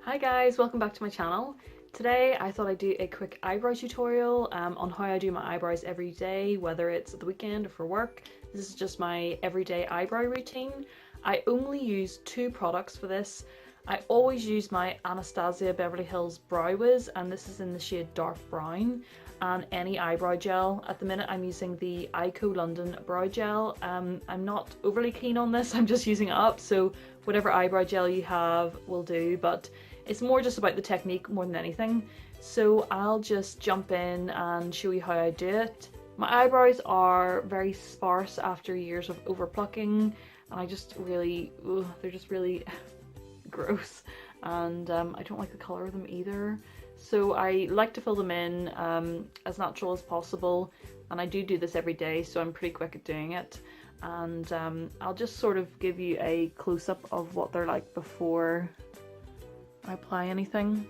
Hi guys, welcome back to my channel. Today I thought I'd do a quick eyebrow tutorial on how I do my eyebrows every day, whether it's at the weekend or for work. This is just my everyday eyebrow routine. I only use two products for this. I always use my Anastasia Beverly Hills Brow Wiz, and this is in the shade dark brown, and any eyebrow gel. At the minute I'm using the Eyeko London Brow Gel. I'm not overly keen on this, I'm just using it up, so whatever eyebrow gel you have will do, but it's more just about the technique more than anything. So I'll just jump in and show you how I do it. My eyebrows are very sparse after years of over plucking, and I just really, they're just really gross, and I don't like the colour of them either. So I like to fill them in as natural as possible, and I do this every day, so I'm pretty quick at doing it. And I'll just sort of give you a close-up of what they're like before I apply anything.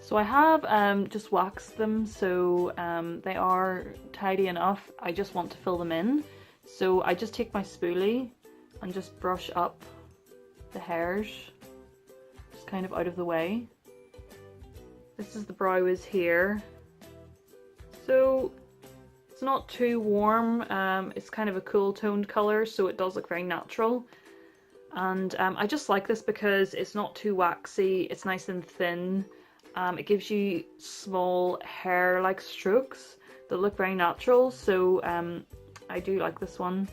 So I have just waxed them, so they are tidy enough. I just want to fill them in. So I just take my spoolie and just brush up the hairs, just kind of out of the way. This is the Brow Wiz here. So it's not too warm, it's kind of a cool toned colour, so it does look very natural. And I just like this because it's not too waxy, it's nice and thin. It gives you small hair-like strokes that look very natural, so I do like this one.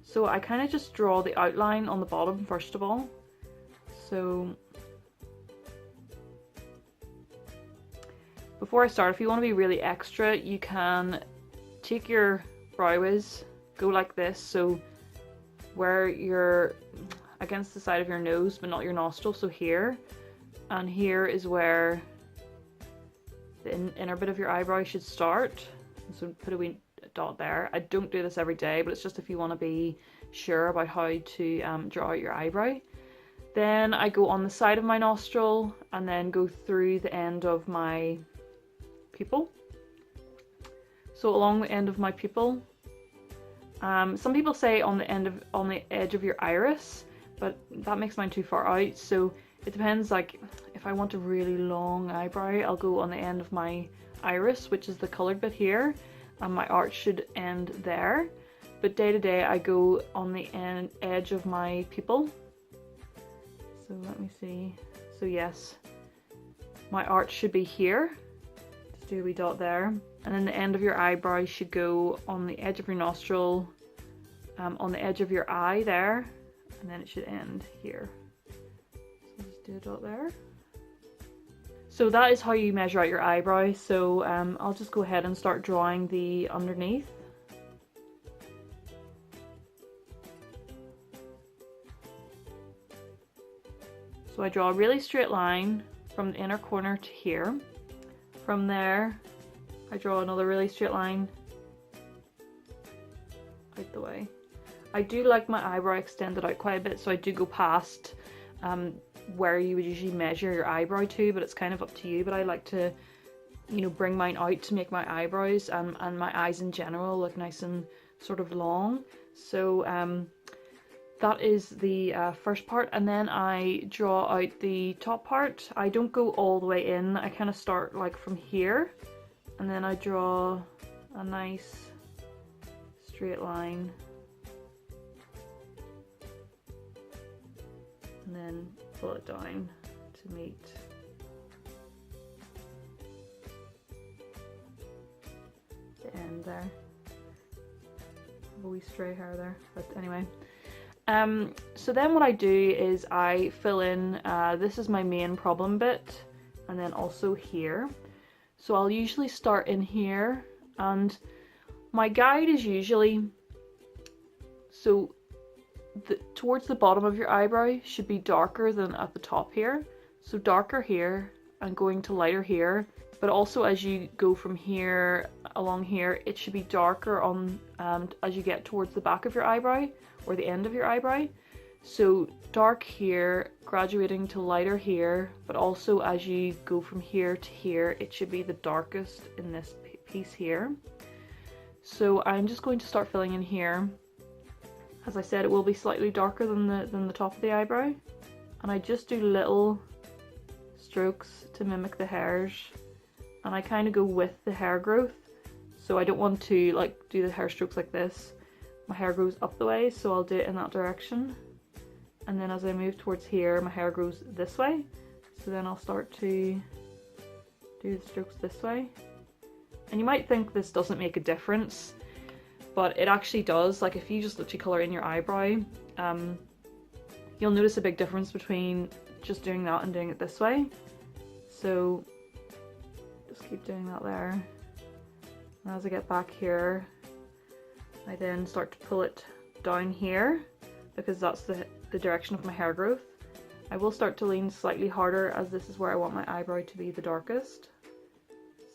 So I kind of just draw the outline on the bottom first of all. So before I start, if you want to be really extra, you can take your Brow Wiz, go like this, so where you're against the side of your nose but not your nostril, so here, and here is where the inner bit of your eyebrow should start. So put a wee dot there. I don't do this every day, but it's just if you want to be sure about how to draw out your eyebrow. Then I go on the side of my nostril and then go through the end of my pupil. So along the end of my pupil. Some people say on the edge of your iris, but that makes mine too far out. So it depends. Like if I want a really long eyebrow, I'll go on the end of my iris, which is the coloured bit here, and my arch should end there. But day to day, I go on the edge of my pupil. So let me see. So yes, my arch should be here. Just do a wee dot there. And then the end of your eyebrow should go on the edge of your nostril, on the edge of your eye there, and then it should end here. So just do a dot there. So that is how you measure out your eyebrow. So I'll just go ahead and start drawing the underneath. So I draw a really straight line from the inner corner to here. From there, I draw another really straight line out the way. I do like my eyebrow extended out quite a bit, so I do go past where you would usually measure your eyebrow to, but it's kind of up to you. But I like to, you know, bring mine out to make my eyebrows and my eyes in general look nice and sort of long. So that is the first part, and then I draw out the top part. I don't go all the way in, I kind of start like from here, and then I draw a nice straight line, and then pull it down to meet the end there. A wee stray hair there, but anyway. So then what I do is I fill in, this is my main problem bit, and then also here. So I'll usually start in here, and my guide is usually, so towards the bottom of your eyebrow should be darker than at the top here. So darker here and going to lighter here, but also as you go from here along here, it should be darker on as you get towards the back of your eyebrow or the end of your eyebrow. So dark here, graduating to lighter here, but also as you go from here to here, it should be the darkest in this piece here. So I'm just going to start filling in here. As I said, it will be slightly darker than the top of the eyebrow. And I just do little strokes to mimic the hairs. And I kind of go with the hair growth. So I don't want to like do the hair strokes like this. My hair grows up the way, so I'll do it in that direction. And then as I move towards here, my hair grows this way. So then I'll start to do the strokes this way. And you might think this doesn't make a difference, but it actually does. Like if you just literally colour in your eyebrow, you'll notice a big difference between just doing that and doing it this way. So just keep doing that there. And as I get back here, I then start to pull it down here because that's the direction of my hair growth. I will start to lean slightly harder as this is where I want my eyebrow to be the darkest.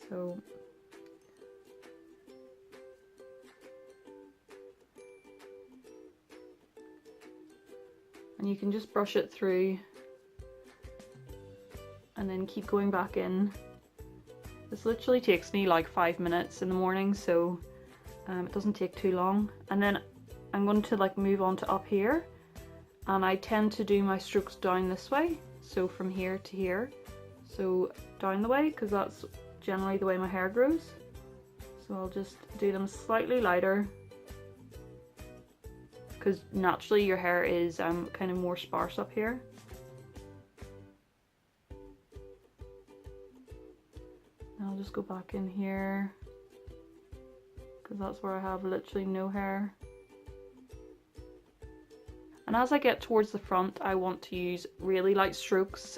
So and you can just brush it through and then keep going back in. This literally takes me like 5 minutes in the morning, so it doesn't take too long. And then I'm going to like move on to up here, and I tend to do my strokes down this way, so from here to here, so down the way, because that's generally the way my hair grows. So I'll just do them slightly lighter, because naturally your hair is kind of more sparse up here. And I'll just go back in here, because that's where I have literally no hair. And as I get towards the front, I want to use really light strokes,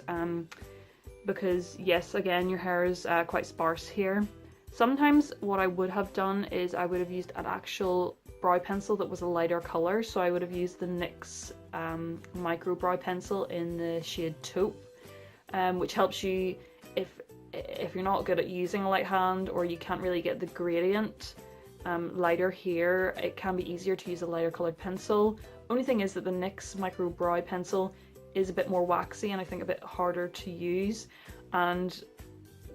because yes, again, your hair is quite sparse here. Sometimes what I would have done is I would have used an actual brow pencil that was a lighter colour, so I would have used the NYX micro brow pencil in the shade Taupe, which helps you if you're not good at using a light hand, or you can't really get the gradient lighter here. It can be easier to use a lighter coloured pencil. Only thing is that the NYX micro brow pencil is a bit more waxy and I think a bit harder to use, and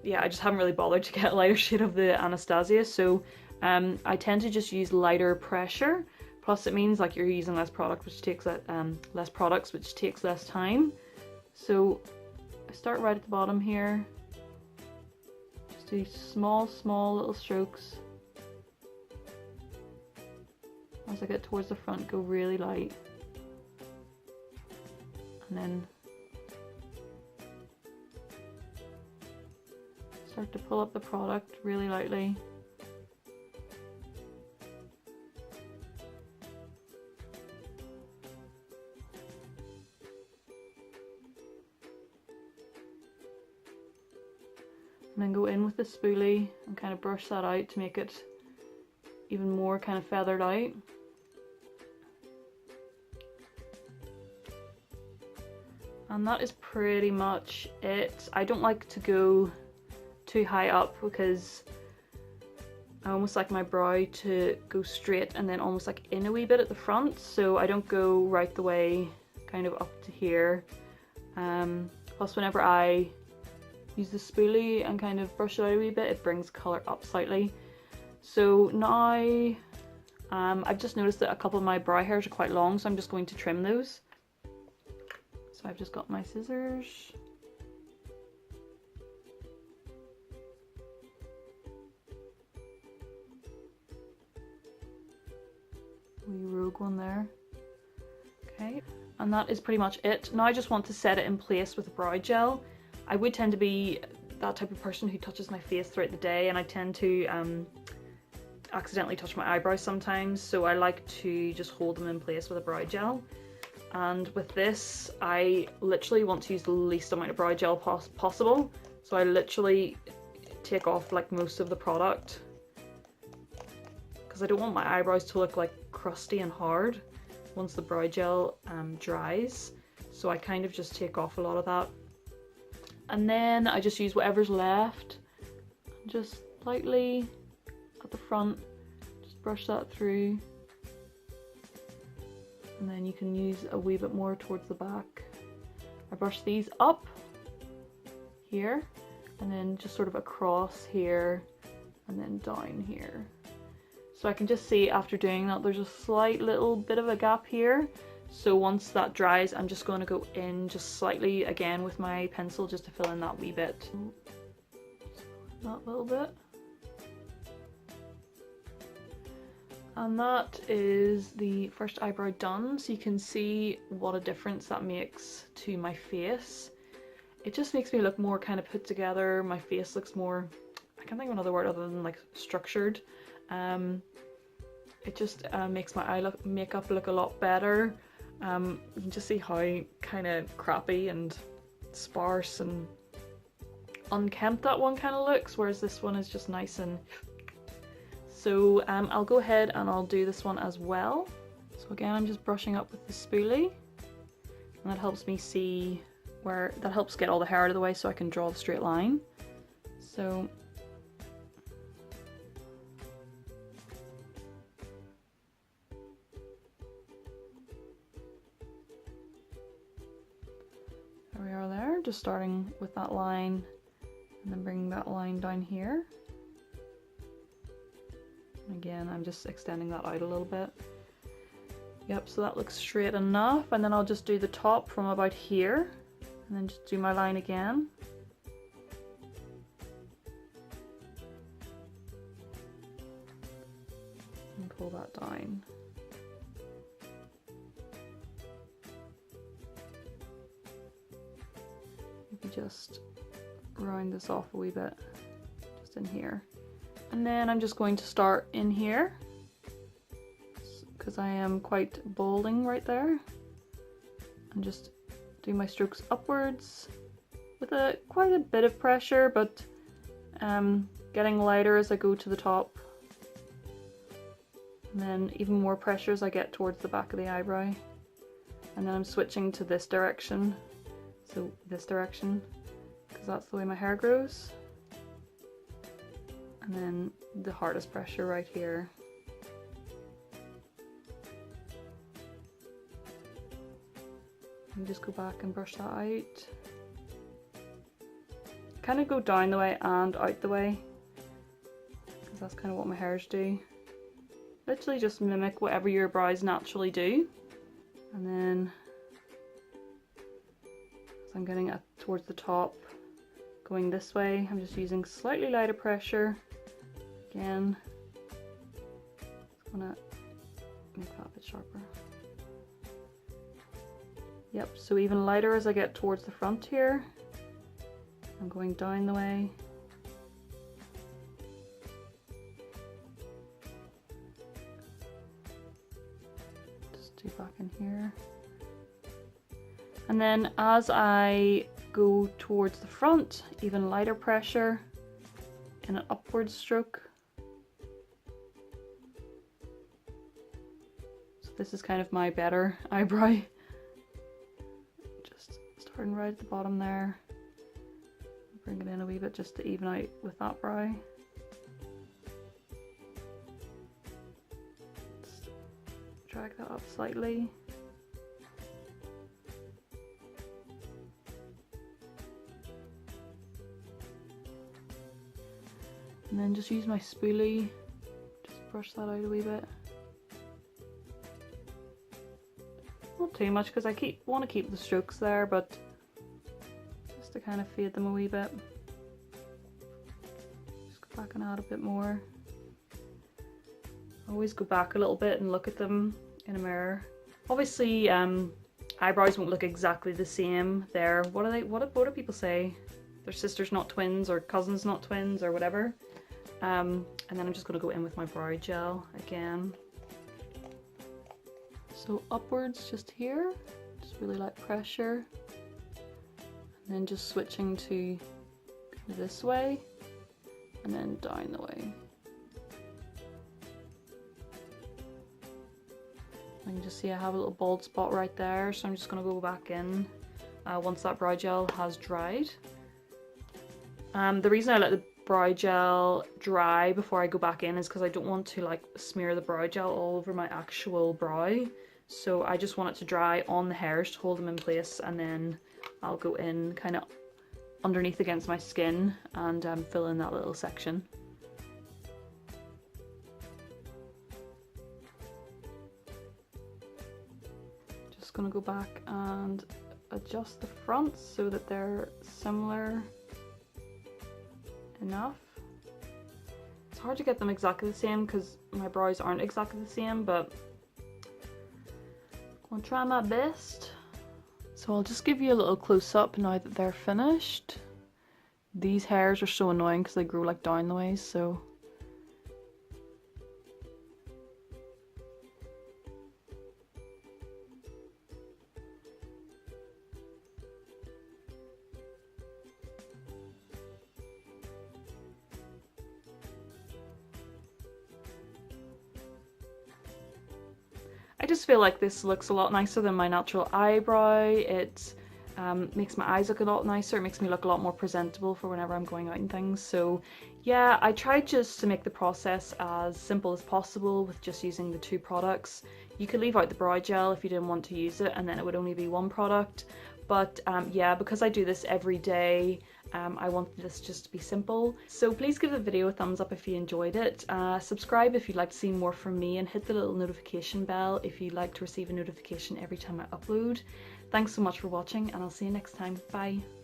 yeah, I just haven't really bothered to get a lighter shade of the Anastasia, so I tend to just use lighter pressure. Plus it means like you're using less product, which takes less products, which takes less time. So I start right at the bottom here. Just do small little strokes. As I get towards the front, go really light, and then start to pull up the product really lightly. And then go in with the spoolie and kind of brush that out to make it even more kind of feathered out. And that is pretty much it. I don't like to go too high up because I almost like my brow to go straight and then almost like in a wee bit at the front, so I don't go right the way kind of up to here. Plus whenever I use the spoolie and kind of brush it out a wee bit, it brings colour up slightly. So now I've just noticed that a couple of my brow hairs are quite long, so I'm just going to trim those. So I've just got my scissors. Wee rogue one there. Okay, and that is pretty much it. Now I just want to set it in place with a brow gel. I would tend to be that type of person who touches my face throughout the day, and I tend to accidentally touch my eyebrows sometimes, so I like to just hold them in place with a brow gel. And with this, I literally want to use the least amount of brow gel possible, so I literally take off like most of the product because I don't want my eyebrows to look like crusty and hard once the brow gel dries, so I kind of just take off a lot of that. And then I just use whatever's left, just lightly at the front, just brush that through. And then you can use a wee bit more towards the back. I brush these up here, and then just sort of across here, and then down here. So I can just see after doing that there's a slight little bit of a gap here. So once that dries, I'm just going to go in just slightly again with my pencil just to fill in that wee bit. That little bit. And that is the first eyebrow done, so you can see what a difference that makes to my face. It just makes me look more kind of put together. My face looks more, I can't think of another word other than like structured. It just makes my makeup look a lot better. You can just see how kind of crappy and sparse and unkempt that one kind of looks, whereas this one is just nice and... So I'll go ahead and I'll do this one as well. So again, I'm just brushing up with the spoolie, and that helps me see where, that helps get all the hair out of the way so I can draw the straight line. So there we are there, just starting with that line and then bringing that line down here. Again, I'm just extending that out a little bit. Yep, so that looks straight enough, and then I'll just do the top from about here and then just do my line again. And pull that down. Maybe just round this off a wee bit, just in here. And then I'm just going to start in here because I am quite balding right there, and just do my strokes upwards with quite a bit of pressure, but getting lighter as I go to the top, and then even more pressure as I get towards the back of the eyebrow. And then I'm switching to this direction, so this direction, because that's the way my hair grows. And then the hardest pressure right here. And just go back and brush that out. Kind of go down the way and out the way, because that's kind of what my hairs do. Literally just mimic whatever your brows naturally do. And then as I'm getting it towards the top, going this way, I'm just using slightly lighter pressure. Again, just gonna make that a bit sharper. Yep, so even lighter as I get towards the front here. I'm going down the way. Just do back in here. And then as I go towards the front, even lighter pressure in an upward stroke. This is kind of my better eyebrow. Just starting right at the bottom there. Bring it in a wee bit just to even out with that brow. Just drag that up slightly. And then just use my spoolie, just brush that out a wee bit. Not too much, because I want to keep the strokes there, but just to kind of fade them a wee bit. Just go back and add a bit more. Always go back a little bit and look at them in a mirror. Obviously, eyebrows won't look exactly the same there. What do people say? They're sisters, not twins, or cousins, not twins, or whatever. And then I'm just going to go in with my brow gel again. So upwards just here, just really light pressure, and then just switching to this way, and then down the way. I can just see I have a little bald spot right there, so I'm just going to go back in once that brow gel has dried. The reason I let the brow gel dry before I go back in is because I don't want to like smear the brow gel all over my actual brow. So I just want it to dry on the hairs to hold them in place, and then I'll go in kind of underneath against my skin and fill in that little section. going to go back and adjust the fronts so that they're similar enough. It's hard to get them exactly the same because my brows aren't exactly the same, but I'm going to try my best. So I'll just give you a little close-up now that they're finished. These hairs are so annoying because they grow like down the ways, so I just feel like this looks a lot nicer than my natural eyebrow. It makes my eyes look a lot nicer. It makes me look a lot more presentable for whenever I'm going out and things. So yeah, I tried just to make the process as simple as possible with just using the 2 products. You could leave out the brow gel if you didn't want to use it, and then it would only be 1 product. But yeah, because I do this every day, I wanted this just to be simple. So please give the video a thumbs up if you enjoyed it. Subscribe if you'd like to see more from me, and hit the little notification bell if you'd like to receive a notification every time I upload. Thanks so much for watching, and I'll see you next time. Bye.